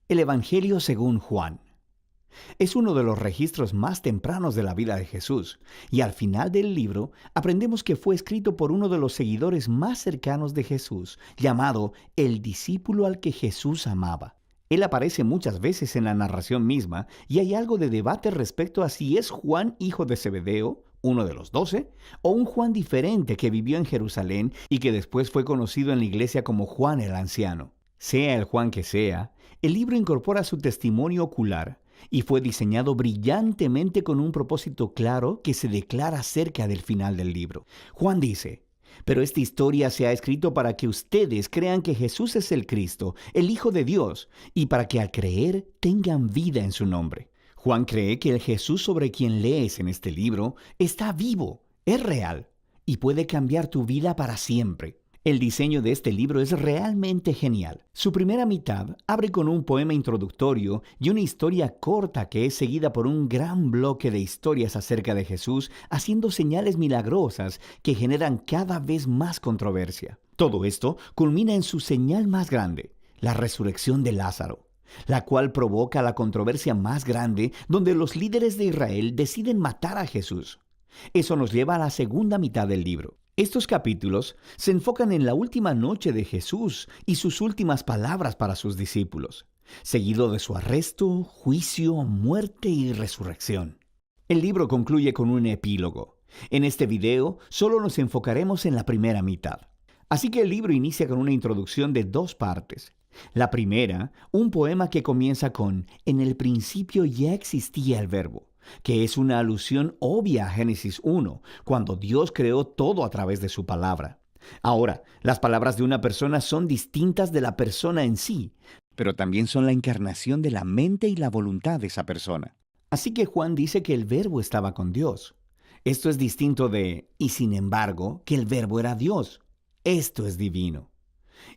El Evangelio según Juan. Es uno de los registros más tempranos de la vida de Jesús, y al final del libro aprendemos que fue escrito por uno de los seguidores más cercanos de Jesús, llamado el discípulo al que Jesús amaba. Él aparece muchas veces en la narración misma, y hay algo de debate respecto a si es Juan, hijo de Zebedeo, uno de los 12, o un Juan diferente que vivió en Jerusalén y que después fue conocido en la iglesia como Juan el Anciano. Sea el Juan que sea, el libro incorpora su testimonio ocular y fue diseñado brillantemente con un propósito claro que se declara cerca del final del libro. Juan dice: pero esta historia se ha escrito para que ustedes crean que Jesús es el Cristo, el Hijo de Dios, y para que al creer tengan vida en su nombre. Juan cree que el Jesús sobre quien lees en este libro está vivo, es real, y puede cambiar tu vida para siempre. El diseño de este libro es realmente genial. Su primera mitad abre con un poema introductorio y una historia corta que es seguida por un gran bloque de historias acerca de Jesús, haciendo señales milagrosas que generan cada vez más controversia. Todo esto culmina en su señal más grande, la resurrección de Lázaro, la cual provoca la controversia más grande, donde los líderes de Israel deciden matar a Jesús. Eso nos lleva a la segunda mitad del libro. Estos capítulos se enfocan en la última noche de Jesús y sus últimas palabras para sus discípulos, seguido de su arresto, juicio, muerte y resurrección. El libro concluye con un epílogo. En este video solo nos enfocaremos en la primera mitad. Así que el libro inicia con una introducción de 2 partes. La primera, un poema que comienza con «En el principio ya existía el verbo», que es una alusión obvia a Génesis 1, cuando Dios creó todo a través de su palabra. Ahora, las palabras de una persona son distintas de la persona en sí, pero también son la encarnación de la mente y la voluntad de esa persona. Así que Juan dice que el verbo estaba con Dios. Esto es distinto de «y sin embargo, que el verbo era Dios». Esto es divino.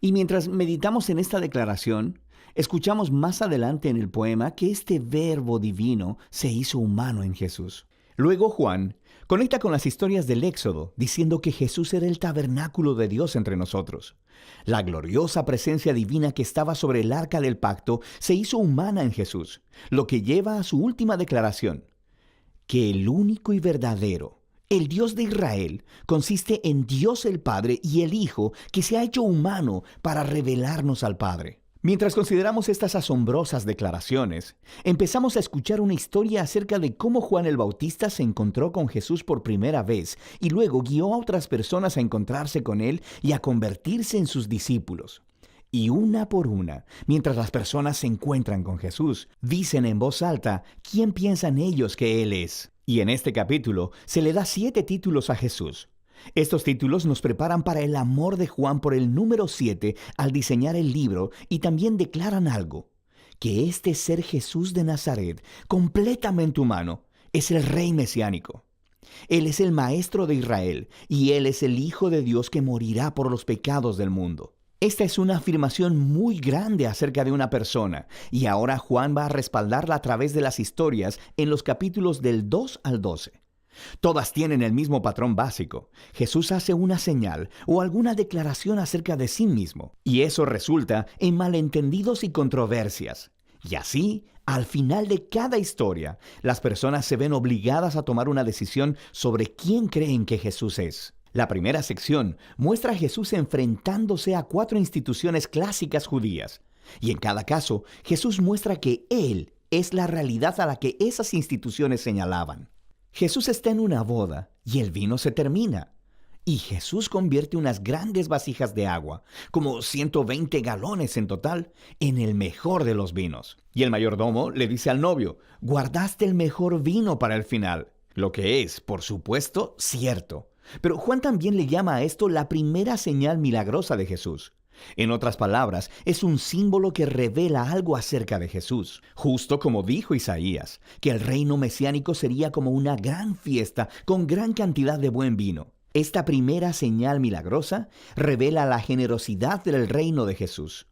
Y mientras meditamos en esta declaración, escuchamos más adelante en el poema que este verbo divino se hizo humano en Jesús. Luego Juan conecta con las historias del Éxodo, diciendo que Jesús era el tabernáculo de Dios entre nosotros. La gloriosa presencia divina que estaba sobre el arca del pacto se hizo humana en Jesús, lo que lleva a su última declaración, que el único y verdadero, el Dios de Israel, consiste en Dios el Padre y el Hijo que se ha hecho humano para revelarnos al Padre. Mientras consideramos estas asombrosas declaraciones, empezamos a escuchar una historia acerca de cómo Juan el Bautista se encontró con Jesús por primera vez y luego guió a otras personas a encontrarse con él y a convertirse en sus discípulos. Y una por una, mientras las personas se encuentran con Jesús, dicen en voz alta quién piensan ellos que Él es. Y en este capítulo se le da 7 títulos a Jesús. Estos títulos nos preparan para el amor de Juan por el número 7 al diseñar el libro y también declaran algo, que este ser Jesús de Nazaret, completamente humano, es el Rey mesiánico. Él es el Maestro de Israel y Él es el Hijo de Dios que morirá por los pecados del mundo. Esta es una afirmación muy grande acerca de una persona, y ahora Juan va a respaldarla a través de las historias en los capítulos del 2 al 12. Todas tienen el mismo patrón básico. Jesús hace una señal o alguna declaración acerca de sí mismo, y eso resulta en malentendidos y controversias. Y así, al final de cada historia, las personas se ven obligadas a tomar una decisión sobre quién creen que Jesús es. La primera sección muestra a Jesús enfrentándose a 4 instituciones clásicas judías, y en cada caso, Jesús muestra que Él es la realidad a la que esas instituciones señalaban. Jesús está en una boda y el vino se termina, y Jesús convierte unas grandes vasijas de agua, como 120 galones en total, en el mejor de los vinos. Y el mayordomo le dice al novio: «Guardaste el mejor vino para el final», lo que es, por supuesto, cierto. Pero Juan también le llama a esto la primera señal milagrosa de Jesús. En otras palabras, es un símbolo que revela algo acerca de Jesús. Justo como dijo Isaías, que el reino mesiánico sería como una gran fiesta con gran cantidad de buen vino. Esta primera señal milagrosa revela la generosidad del reino de Jesús.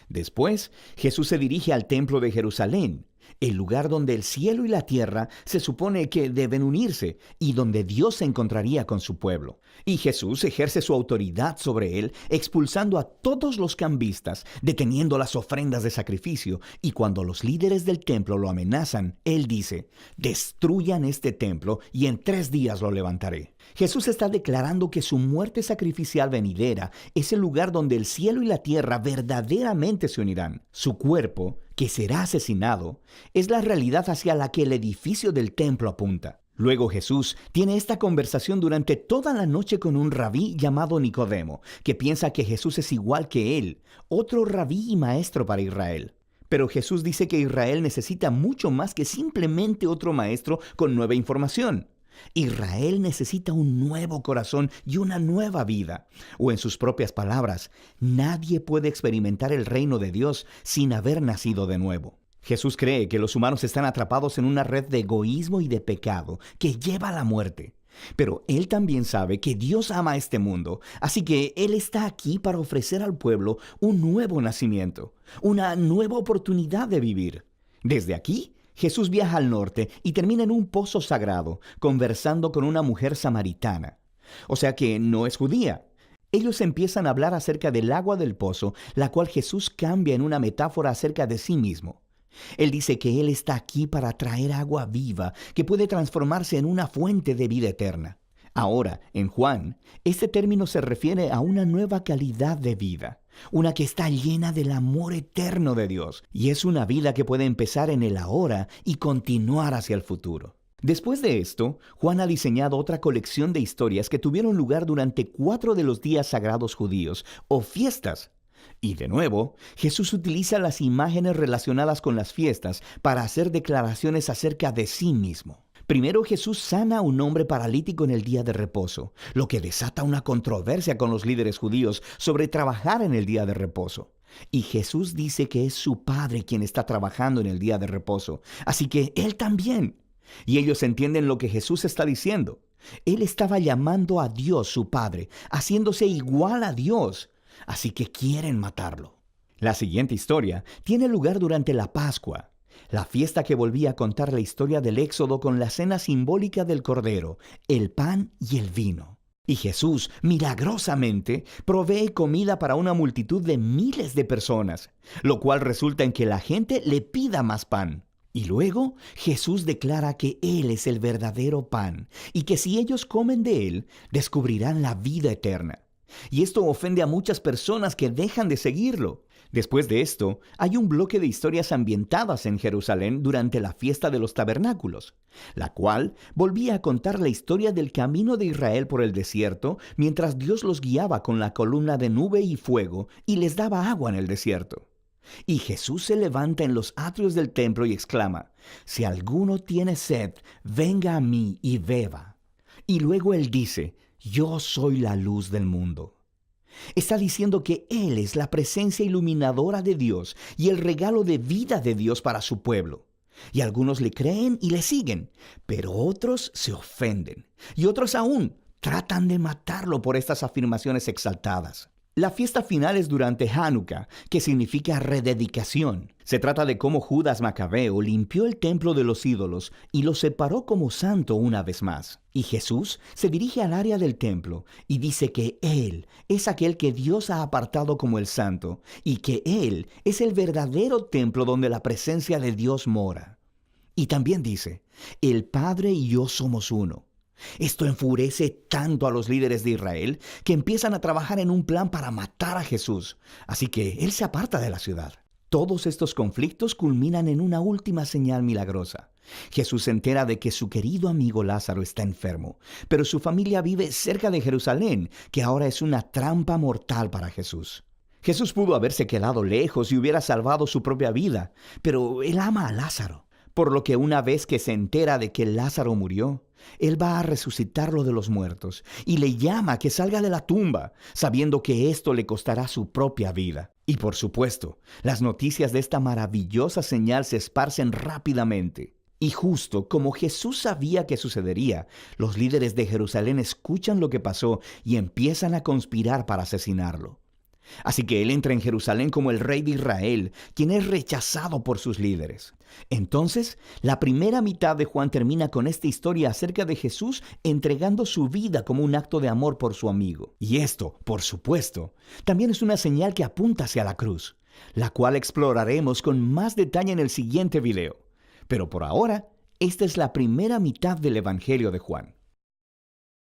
Después, Jesús se dirige al templo de Jerusalén, el lugar donde el cielo y la tierra se supone que deben unirse y donde Dios se encontraría con su pueblo. Y Jesús ejerce su autoridad sobre él, expulsando a todos los cambistas, deteniendo las ofrendas de sacrificio, y cuando los líderes del templo lo amenazan, él dice: destruyan este templo y en 3 días lo levantaré. Jesús está declarando que su muerte sacrificial venidera es el lugar donde el cielo y la tierra verdaderamente se unirán. Su cuerpo, que será asesinado, es la realidad hacia la que el edificio del templo apunta. Luego Jesús tiene esta conversación durante toda la noche con un rabí llamado Nicodemo, que piensa que Jesús es igual que él, otro rabí y maestro para Israel. Pero Jesús dice que Israel necesita mucho más que simplemente otro maestro con nueva información. Israel necesita un nuevo corazón y una nueva vida. O en sus propias palabras, nadie puede experimentar el reino de Dios sin haber nacido de nuevo. Jesús cree que los humanos están atrapados en una red de egoísmo y de pecado que lleva a la muerte. Pero Él también sabe que Dios ama a este mundo, así que Él está aquí para ofrecer al pueblo un nuevo nacimiento, una nueva oportunidad de vivir. Desde aquí, Jesús viaja al norte y termina en un pozo sagrado, conversando con una mujer samaritana. O sea que no es judía. Ellos empiezan a hablar acerca del agua del pozo, la cual Jesús cambia en una metáfora acerca de sí mismo. Él dice que Él está aquí para traer agua viva que puede transformarse en una fuente de vida eterna. Ahora, en Juan, este término se refiere a una nueva calidad de vida, una que está llena del amor eterno de Dios, y es una vida que puede empezar en el ahora y continuar hacia el futuro. Después de esto, Juan ha diseñado otra colección de historias que tuvieron lugar durante 4 de los días sagrados judíos, o fiestas. Y de nuevo, Jesús utiliza las imágenes relacionadas con las fiestas para hacer declaraciones acerca de sí mismo. Primero, Jesús sana a un hombre paralítico en el día de reposo, lo que desata una controversia con los líderes judíos sobre trabajar en el día de reposo. Y Jesús dice que es su Padre quien está trabajando en el día de reposo, así que Él también. Y ellos entienden lo que Jesús está diciendo. Él estaba llamando a Dios su Padre, haciéndose igual a Dios. Así que quieren matarlo. La siguiente historia tiene lugar durante la Pascua, la fiesta que volvía a contar la historia del Éxodo con la cena simbólica del Cordero, el pan y el vino. Y Jesús, milagrosamente, provee comida para una multitud de miles de personas, lo cual resulta en que la gente le pida más pan. Y luego Jesús declara que Él es el verdadero pan y que si ellos comen de Él, descubrirán la vida eterna. Y esto ofende a muchas personas que dejan de seguirlo. Después de esto, hay un bloque de historias ambientadas en Jerusalén durante la fiesta de los tabernáculos, la cual volvía a contar la historia del camino de Israel por el desierto mientras Dios los guiaba con la columna de nube y fuego y les daba agua en el desierto. Y Jesús se levanta en los atrios del templo y exclama: «Si alguno tiene sed, venga a mí y beba». Y luego Él dice: «Yo soy la luz del mundo». Está diciendo que Él es la presencia iluminadora de Dios y el regalo de vida de Dios para su pueblo. Y algunos le creen y le siguen, pero otros se ofenden. Y otros aún tratan de matarlo por estas afirmaciones exaltadas. La fiesta final es durante Hanukkah, que significa rededicación. Se trata de cómo Judas Macabeo limpió el templo de los ídolos y lo separó como santo una vez más. Y Jesús se dirige al área del templo y dice que Él es aquel que Dios ha apartado como el santo y que Él es el verdadero templo donde la presencia de Dios mora. Y también dice: «El Padre y yo somos uno». Esto enfurece tanto a los líderes de Israel que empiezan a trabajar en un plan para matar a Jesús, así que Él se aparta de la ciudad. Todos estos conflictos culminan en una última señal milagrosa. Jesús se entera de que su querido amigo Lázaro está enfermo, pero su familia vive cerca de Jerusalén, que ahora es una trampa mortal para Jesús. Jesús pudo haberse quedado lejos y hubiera salvado su propia vida, pero Él ama a Lázaro, por lo que una vez que se entera de que Lázaro murió, Él va a resucitarlo de los muertos y le llama a que salga de la tumba, sabiendo que esto le costará su propia vida. Y por supuesto, las noticias de esta maravillosa señal se esparcen rápidamente. Y justo como Jesús sabía que sucedería, los líderes de Jerusalén escuchan lo que pasó y empiezan a conspirar para asesinarlo. Así que él entra en Jerusalén como el rey de Israel, quien es rechazado por sus líderes. Entonces, la primera mitad de Juan termina con esta historia acerca de Jesús entregando su vida como un acto de amor por su amigo. Y esto, por supuesto, también es una señal que apunta hacia la cruz, la cual exploraremos con más detalle en el siguiente video. Pero por ahora, esta es la primera mitad del Evangelio de Juan.